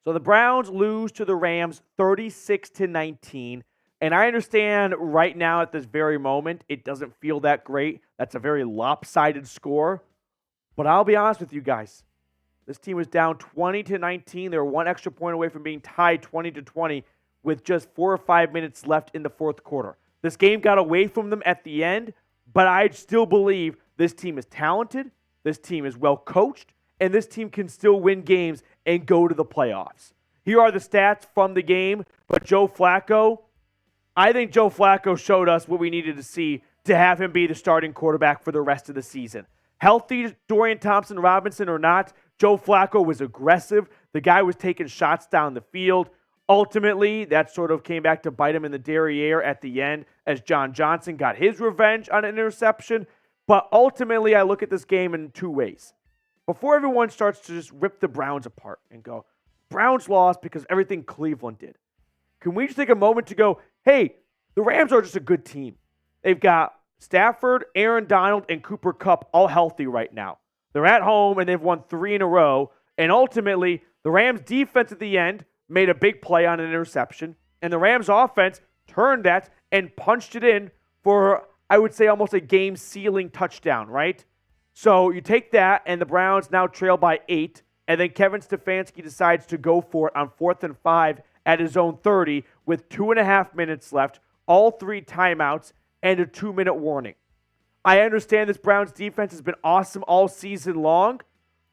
So the Browns lose to the Rams 36-19. And I understand right now at this very moment, it doesn't feel that great. That's a very lopsided score. But I'll be honest with you guys. This team was down 20-19. They were one extra point away from being tied 20-20 with just 4 or 5 minutes left in the fourth quarter. This game got away from them at the end, but I still believe this team is talented, this team is well coached, and this team can still win games and go to the playoffs. Here are the stats from the game, but Joe Flacco, I think Joe Flacco showed us what we needed to see to have him be the starting quarterback for the rest of the season. Healthy Dorian Thompson-Robinson or not, Joe Flacco was aggressive. The guy was taking shots down the field. Ultimately, that sort of came back to bite him in the derriere at the end as John Johnson got his revenge on an interception. But ultimately, I look at this game in two ways. Before everyone starts to just rip the Browns apart and go, Browns lost because everything Cleveland did. Can we just take a moment to go, hey, the Rams are just a good team. They've got Stafford, Aaron Donald, and Cooper Kupp all healthy right now. They're at home and they've won 3 in a row. And ultimately, the Rams defense at the end made a big play on an interception. And the Rams offense turned that and punched it in for, I would say, almost a game-sealing touchdown, right? So you take that, and the Browns now trail by 8. And then Kevin Stefanski decides to go for it on 4th and 5 at his own 30 with 2.5 minutes left, all 3 timeouts, and a 2-minute warning. I understand this Browns defense has been awesome all season long,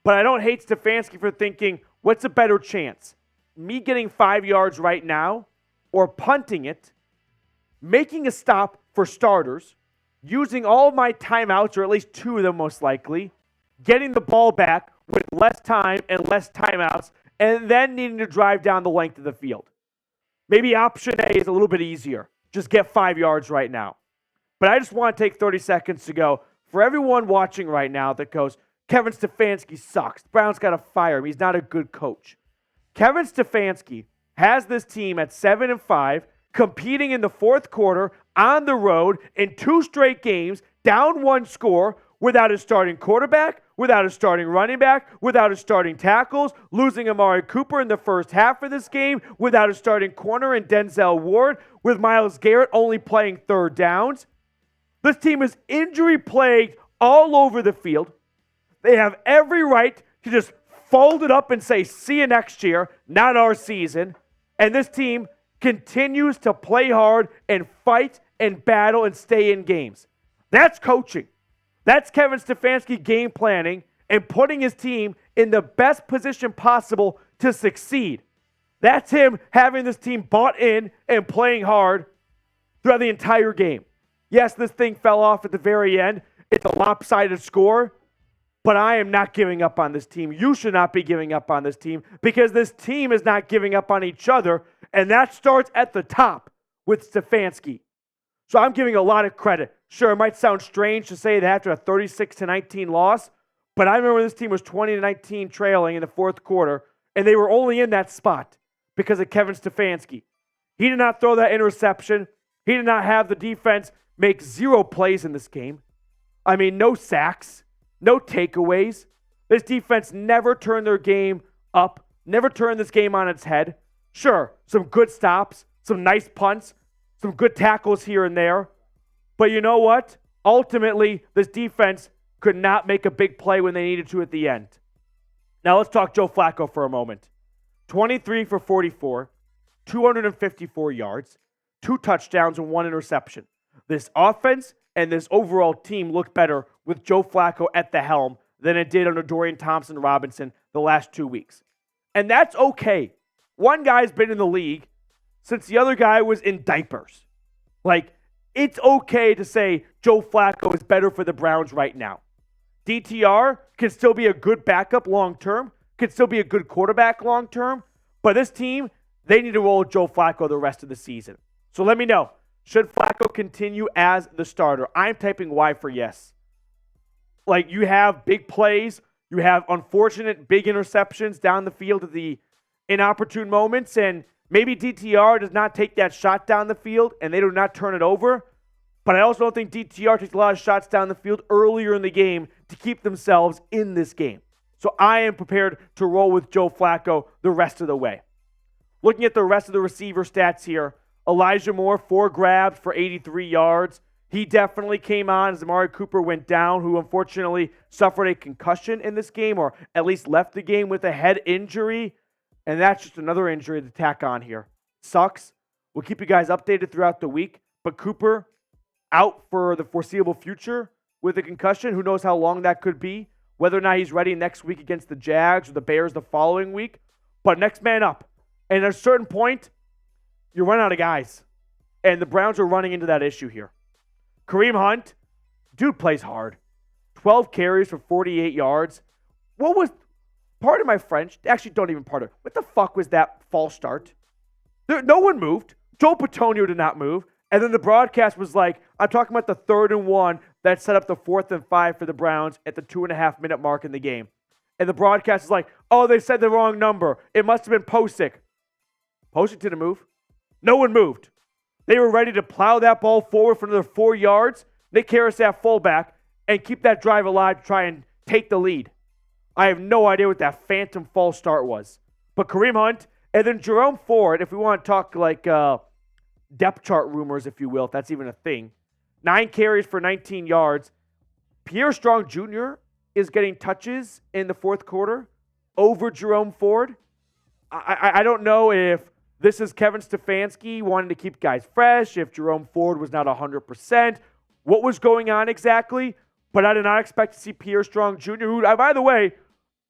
but I don't hate Stefanski for thinking, what's a better chance? Me getting 5 yards right now or punting it, making a stop for starters, using all of my timeouts, or at least 2 of them most likely, getting the ball back with less time and less timeouts, and then needing to drive down the length of the field. Maybe option A is a little bit easier. Just get 5 yards right now. But I just want to take 30 seconds to go, for everyone watching right now that goes, Kevin Stefanski sucks. The Browns got to fire him. He's not a good coach. Kevin Stefanski has this team at 7-5, competing in the fourth quarter on the road in 2 straight games, down 1 score, without his starting quarterback, without his starting running back, without his starting tackles, losing Amari Cooper in the first half of this game, without his starting corner in Denzel Ward, with Myles Garrett only playing third downs. This team is injury-plagued all over the field. They have every right to just fold it up and say, see you next year, not our season. And this team continues to play hard and fight and battle and stay in games. That's coaching. That's Kevin Stefanski game planning and putting his team in the best position possible to succeed. That's him having this team bought in and playing hard throughout the entire game. Yes, this thing fell off at the very end. It's a lopsided score, but I am not giving up on this team. You should not be giving up on this team because this team is not giving up on each other, and that starts at the top with Stefanski. So I'm giving a lot of credit. Sure, it might sound strange to say that after a 36-19 loss, but I remember this team was 20-19 trailing in the fourth quarter, and they were only in that spot because of Kevin Stefanski. He did not throw that interception. He did not have the defense make 0 plays in this game. I mean, no sacks, no takeaways. This defense never turned their game up, never turned this game on its head. Sure, some good stops, some nice punts, some good tackles here and there. But you know what? Ultimately, this defense could not make a big play when they needed to at the end. Now let's talk Joe Flacco for a moment. 23 for 44, 254 yards, 2 touchdowns, and 1 interception. This offense and this overall team looked better with Joe Flacco at the helm than it did under Dorian Thompson-Robinson the last 2 weeks. And that's okay. One guy's been in the league since the other guy was in diapers. Like, it's okay to say Joe Flacco is better for the Browns right now. DTR can still be a good backup long-term, can still be a good quarterback long-term, but this team, they need to roll Joe Flacco the rest of the season. So let me know, should Flacco continue as the starter? I'm typing Y for yes. Like, you have big plays, you have unfortunate big interceptions down the field at the inopportune moments, and maybe DTR does not take that shot down the field and they do not turn it over. But I also don't think DTR takes a lot of shots down the field earlier in the game to keep themselves in this game. So I am prepared to roll with Joe Flacco the rest of the way. Looking at the rest of the receiver stats here, Elijah Moore, 4 grabs for 83 yards. He definitely came on as Amari Cooper went down, who unfortunately suffered a concussion in this game, or at least left the game with a head injury. And that's just another injury to tack on here. Sucks. We'll keep you guys updated throughout the week. But Cooper out for the foreseeable future with a concussion. Who knows how long that could be? Whether or not he's ready next week against the Jags or the Bears the following week. But next man up. And at a certain point, you run out of guys. And the Browns are running into that issue here. Kareem Hunt, dude plays hard. 12 carries for 48 yards. What was, pardon my French, actually don't even pardon. What the fuck was that false start? No one moved. Joe Patonio did not move. And then the broadcast was like, I'm talking about the 3rd and 1 that set up the 4th and 5 for the Browns at the 2.5-minute mark in the game. And the broadcast is like, oh, they said the wrong number. It must have been Posick. Posick didn't move. No one moved. They were ready to plow that ball forward for another 4 yards, Nick Harris at fullback, and keep that drive alive to try and take the lead. I have no idea what that phantom false start was. But Kareem Hunt, and then Jerome Ford, if we want to talk like depth chart rumors, if you will, if that's even a thing. 9 carries for 19 yards. Pierre Strong Jr. is getting touches in the 4th quarter over Jerome Ford. I don't know if this is Kevin Stefanski wanting to keep guys fresh, if Jerome Ford was not 100%, what was going on exactly, but I did not expect to see Pierre Strong Jr., who, by the way,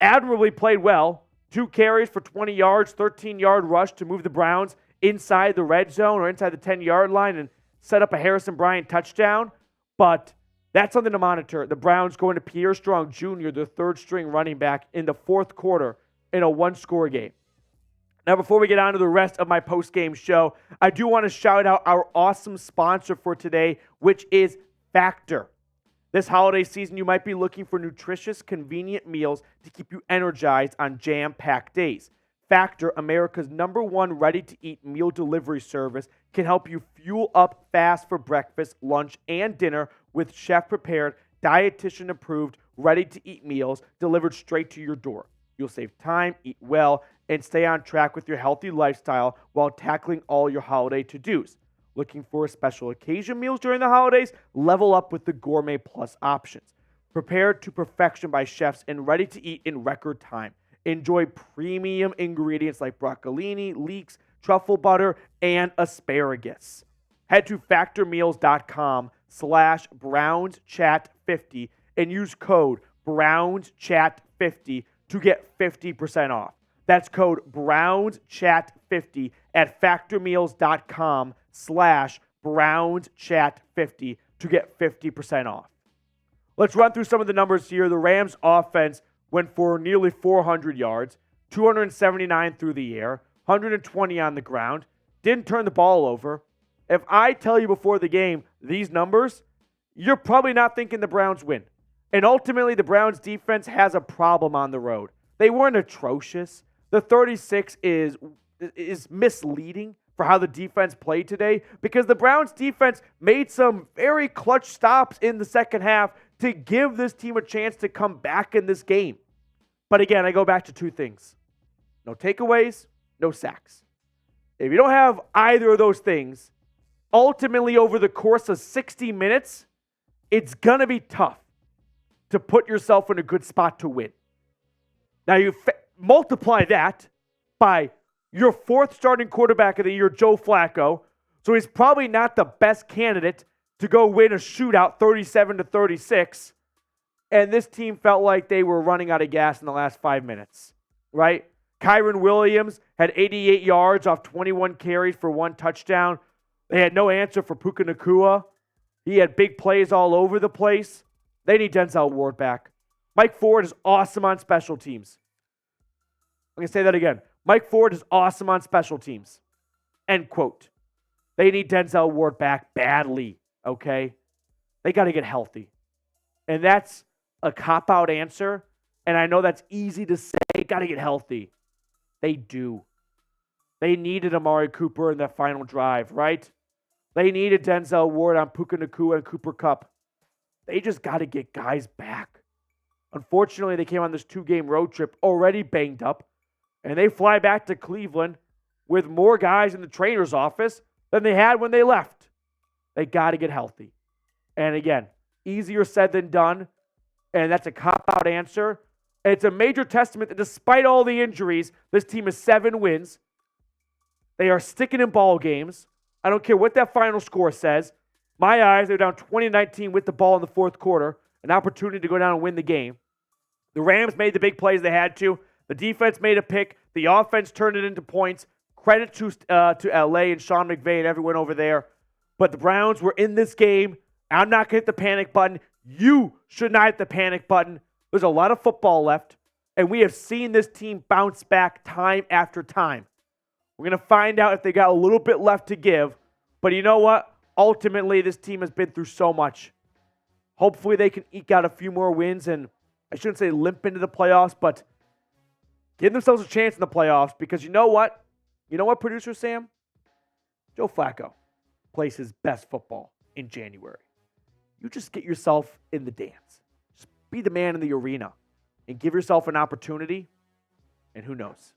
admirably played well. 2 carries for 20 yards, 13-yard rush to move the Browns inside the red zone or inside the 10-yard line and set up a Harrison Bryant touchdown. But that's something to monitor. The Browns going to Pierre Strong Jr., their 3rd-string running back, in the 4th quarter in a 1-score game. Now, before we get on to the rest of my post-game show, I do want to shout out our awesome sponsor for today, which is Factor. This holiday season, you might be looking for nutritious, convenient meals to keep you energized on jam-packed days. Factor, America's #1 ready-to-eat meal delivery service, can help you fuel up fast for breakfast, lunch, and dinner with chef-prepared, dietitian-approved, ready-to-eat meals delivered straight to your door. You'll save time, eat well, and stay on track with your healthy lifestyle while tackling all your holiday to-dos. Looking for special occasion meals during the holidays? Level up with the Gourmet Plus options. Prepared to perfection by chefs and ready to eat in record time. Enjoy premium ingredients like broccolini, leeks, truffle butter, and asparagus. Head to factormeals.com/BrownsChat50 and use code BrownsChat50 to get 50% off. That's code BrownsChat50 at factormeals.com/BrownsChat50 to get 50% off. Let's run through some of the numbers here. The Rams offense went for nearly 400 yards, 279 through the air, 120 on the ground, didn't turn the ball over. If I tell you before the game these numbers, you're probably not thinking the Browns win. And ultimately, the Browns defense has a problem on the road. They weren't atrocious. The 36 is misleading for how the defense played today because the Browns defense made some very clutch stops in the second half to give this team a chance to come back in this game. But again, I go back to 2 things. No takeaways, no sacks. If you don't have either of those things, ultimately over the course of 60 minutes, it's going to be tough to put yourself in a good spot to win. Now you multiply that by your 4th starting quarterback of the year, Joe Flacco. So he's probably not the best candidate to go win a shootout 37-36. And this team felt like they were running out of gas in the last 5 minutes, right? Kyron Williams had 88 yards off 21 carries for 1 touchdown. They had no answer for Puka Nacua. He had big plays all over the place. They need Denzel Ward back. Mike Ford is awesome on special teams. I'm going to say that again. Mike Ford is awesome on special teams. End quote. They need Denzel Ward back badly, okay? They got to get healthy. And that's a cop-out answer. And I know that's easy to say, got to get healthy. They do. They needed Amari Cooper in that final drive, right? They needed Denzel Ward on Puka Nacua and Cooper Kupp. They just got to get guys back. Unfortunately, they came on this 2-game road trip already banged up, and they fly back to Cleveland with more guys in the trainer's office than they had when they left. They got to get healthy. And again, easier said than done, and that's a cop-out answer. And it's a major testament that despite all the injuries, this team has 7 wins. They are sticking in ball games. I don't care what that final score says. My eyes, they're down 20-19 with the ball in the fourth quarter, an opportunity to go down and win the game. The Rams made the big plays they had to. The defense made a pick. The offense turned it into points. Credit to LA and Sean McVay and everyone over there. But the Browns were in this game. I'm not going to hit the panic button. You should not hit the panic button. There's a lot of football left, and we have seen this team bounce back time after time. We're going to find out if they got a little bit left to give. But you know what? Ultimately, this team has been through so much. Hopefully, they can eke out a few more wins, and I shouldn't say limp into the playoffs, but give themselves a chance in the playoffs because you know what? You know what, producer Sam? Joe Flacco plays his best football in January. You just get yourself in the dance. Just be the man in the arena and give yourself an opportunity, and who knows?